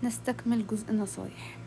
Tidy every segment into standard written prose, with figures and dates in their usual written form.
نستكمل جزء النصايح.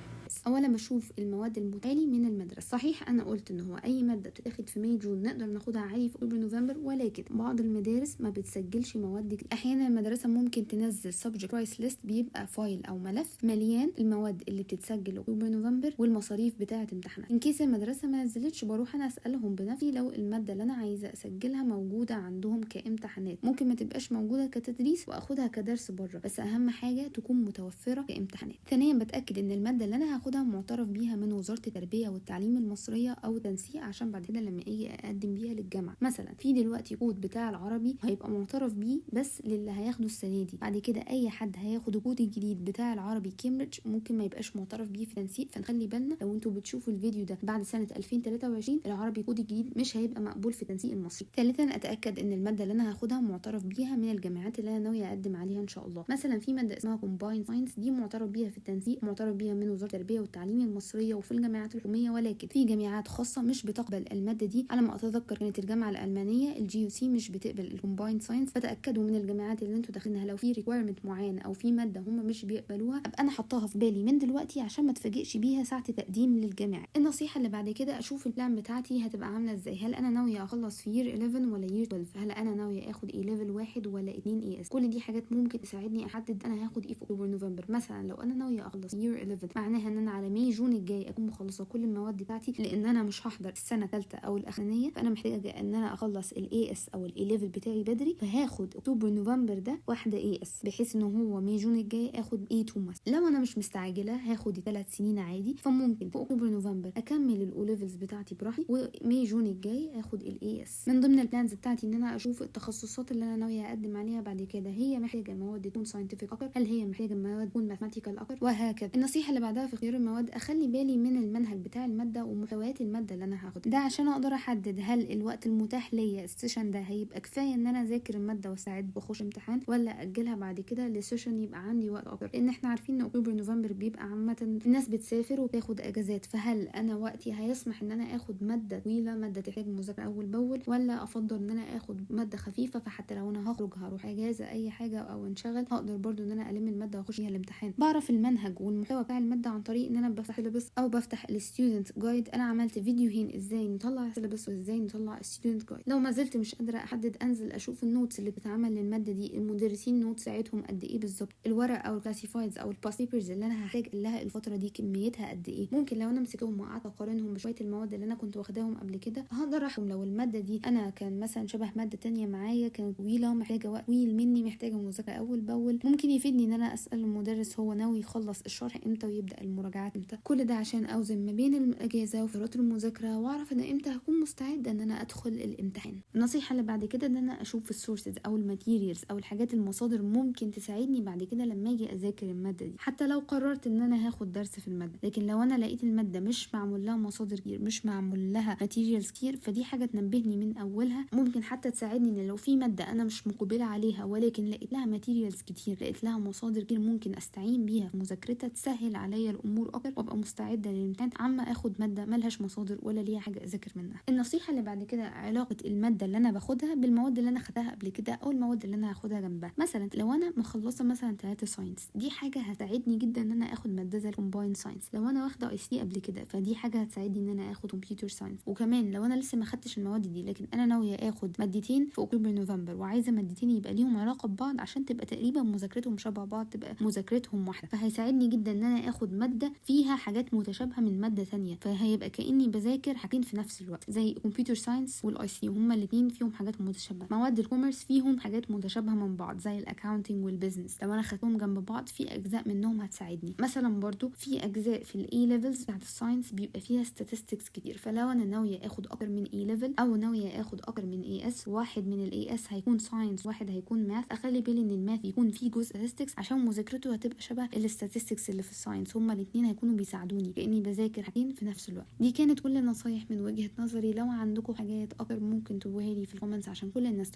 اولا بشوف المواد المتالي من المدرسه. صحيح انا قلت ان هو اي ماده بتتاخد في ماي جون نقدر ناخدها عادي في اكتوبر نوفمبر، ولكن بعض المدارس ما بتسجلش مواد كتير. احيانا المدرسه ممكن تنزل سبجكت برايس ليست، بيبقى فايل او ملف مليان المواد اللي بتتسجل اكتوبر نوفمبر والمصاريف بتاعه امتحانات. ان كيس المدرسه ما نزلتش بروح انا اسالهم بنفسي لو الماده اللي انا عايزه اسجلها موجوده عندهم كامتحانات. ممكن ما تبقاش موجوده كتدريس واخدها كدرس بره، بس اهم حاجه تكون متوفره كامتحانات. ثانيا بتاكد ان الماده اللي انا هاخدها معترف بيها من وزاره التربيه والتعليم المصريه او تنسيق، عشان بعد كده لما اجي اقدم بيها للجامعه. مثلا في دلوقتي كود بتاع العربي هيبقى معترف بيه بس للي هياخده السنه دي، بعد كده اي حد هياخد الكود الجديد بتاع العربي كامبريدج ممكن ما يبقاش معترف بيه في تنسيق. فنخلي بالنا لو انتوا بتشوفوا الفيديو ده بعد سنه 2023 العربي كود الجديد مش هيبقى مقبول في التنسيق المصري. ثالثا اتاكد ان الماده اللي انا هاخدها معترف بيها من الجامعات اللي انا ناويه اقدم عليها ان شاء الله. مثلا في ماده اسمها كومباين ساينس، دي معترف بيها في التنسيق، معترف بيها من وزاره التربيه والتعليم المصريه وفي الجامعات الحكوميه، ولكن في جامعات خاصه مش بتقبل الماده دي. على ما اتذكر كانت الجامعه الالمانيه الجي يو سي مش بتقبل الكومباين ساينس. فتاكدوا من الجامعات اللي انتوا داخلينها لو في ريكويرمنت معين او في ماده هم مش بيقبلوها، ابقى انا حطاها في بالي من دلوقتي عشان ما اتفاجئش بيها ساعه تقديم للجامعه. النصيحه اللي بعد كده اشوف البلان بتاعتي هتبقى عامله ازاي. هل انا ناويه اخلص في يير 11 ولا يير 12؟ هل انا ناويه اخد اي ليفل 1 ولا 2 اي اس؟ كل دي حاجات ممكن تساعدني احدد انا هاخد ايه في اكتوبر نوفمبر. مثلا لو انا ناويه اخلص يير 11 معناها ان انا على ماي جون الجاي اكون مخلصه كل المواد بتاعتي، لان انا مش هحضر السنه الثالثه او الاخرانيه، فانا محتاجه ان انا اخلص الاي اس او الاي ليفل بتاعي بدري. فهاخد اكتوبر نوفمبر ده واحده اي اس، بحيث ان هو ماي جون الجاي اخد اي 2 مثلا. لو انا مش مستعجله هاخد 3 سنين عادي، فممكن في اكتوبر نوفمبر اكمل الاو ليفلز بتاعتي براحتي، وماي جون الجاي اخد الاي اس. من ضمن البلانز بتاعتي ان انا اشوف التخصصات اللي انا ناويه اقدم عليها بعد كده، هي محتاجه مواد تكون ساينتفك اكتر، هل هي محتاجه مواد تكون ماثماتيكال اكتر، وهكذا. النصيحه اللي بعدها في اختيار المواد اخلي بالي من المنهج بتاع الماده ومحتويات الماده اللي انا هاخدها، ده عشان اقدر احدد هل الوقت المتاح ليا السيشن ده هيبقى كفايه ان انا اذاكر الماده واستعد واخش امتحان، ولا اجلها بعد كده لسيشن يبقى عندي وقت اكتر. لان احنا عارفين ان اكتوبر نوفمبر بيبقى عامه الناس بتسافر وتاخد اجازات، فهل انا وقتي هيسمح ان انا اخد ماده طويله، ماده تحتاج مذاكره اول باول، ولا افضل ان انا اخد ماده خفيفه فحتى لو انا هخرج هروح اجازه اي حاجه او انشغل هقدر برضو ان انا الم الماده واخش فيها الامتحان. بعرف المنهج والمحتوى بتاع الماده عن طريق ان انا بفتح سيلبس او بفتح الستودنت جايد. انا عملت فيديوهين ازاي نطلع سيلبس وازاي نطلع الستودنت جايد. لو ما زلت مش قادره احدد انزل اشوف النوتس اللي بتتعمل للماده دي، المدرسين نوتس ساعتهم قد ايه بالظبط، الورق او الكلاسيفايدز او الباست بيبرز اللي انا هحتاج لها الفتره دي كميتها قد ايه. ممكن لو انا مسكتهم وقعدت اقارنهم بشويه المواد اللي انا كنت واخداهم قبل كده هقدر احكم لو الماده دي انا كان مثلا شبه ماده تانية معايا كانت طويله محتاجه وقت طويل مني، محتاجه مذاكره اول باول. ممكن يفيدني ان انا اسال المدرس هو ناوي يخلص الشرح امتى ويبدا المراجعات امتى. كل ده عشان اوزن ما بين الاجازه وفترات المذاكره واعرف انا امتى هكون مستعده ان انا ادخل الامتحان. النصيحه اللي بعد كده ان انا اشوف السورسز او الماتيريالز او الحاجات المصادر ممكن تساعدني بعد كده لما اجي اذاكر الماده دي. حتى لو قررت ان انا هاخد درس في الماده، لكن لو انا لقيت الماده مش معمول لها مصادر كتير، مش معمول لها ماتيريالز كتير، فدي حاجه تنبهني من اولها. ممكن حتى تساعدني ان لو في ماده انا مش مقبله عليها ولكن لقيت لها ماتيريالز كتير، لقيت لها مصادر كتير ممكن استعين بيها في مذاكرتها، تسهل عليا الامور اكتر وابقى مستعده للامتحان، عما اخد ماده ملهاش مصادر ولا ليها حاجه اذاكر منها. النصيحه اللي بعد كده علاقه الماده اللي انا باخدها بالمواد اللي انا خدتها قبل كده او المواد اللي انا هاخدها جنبها. مثلا لو انا مخلصه مثلا 3 ساينس، دي حاجه هتساعدني جدا ان انا اخد ماده زي الكومباين ساينس. لو انا واخده اي سي قبل كده فدي حاجه هتساعدني ان انا اخد كمبيوتر ساينس. وكمان لو انا لسه ما خدتش المواد دي لكن انا ناويه اخد مادتين في اكتوبر نوفمبر وعايزه مادتين يبقى ليهم علاقه ببعض عشان تبقى تقريبا مذاكرتهم شبه بعض، تبقى مذاكرتهم واحده، فهيساعدني جدا ان انا اخد ماده فيها حاجات متشابهه من ماده ثانيه، فهيبقى كاني بذاكر حاجتين في نفس الوقت زي كمبيوتر ساينس والاي سي، هما الاثنين فيهم حاجات متشابهه. مواد الكوميرس فيهم حاجات متشابهه من بعض زي الاكاونتنج والبيزنس، لو انا خدتهم جنب بعض في اجزاء منهم هتساعدني. مثلا برضو في اجزاء في الاي ليفلز بتاعت الساينس بيبقى فيها statistics كتير، فلو انا ناويه اخد اكتر من اي ليفل او ناويه اخد اكتر من اي اس، واحد من الاي اس هيكون ساينس واحد هيكون ماث، اخلي بالي ان الماث يكون فيه جزء statistics عشان مذاكرته هتبقى شبه الستاتستكس اللي في الساينس، هما الاثنين هيكونوا بيساعدوني كاني بذاكر حاجتين في نفس الوقت. دي كانت كل النصايح من وجهه نظري. لو عندكم حاجات اكتر ممكن تقولوها لي في الكومنتس عشان كل الناس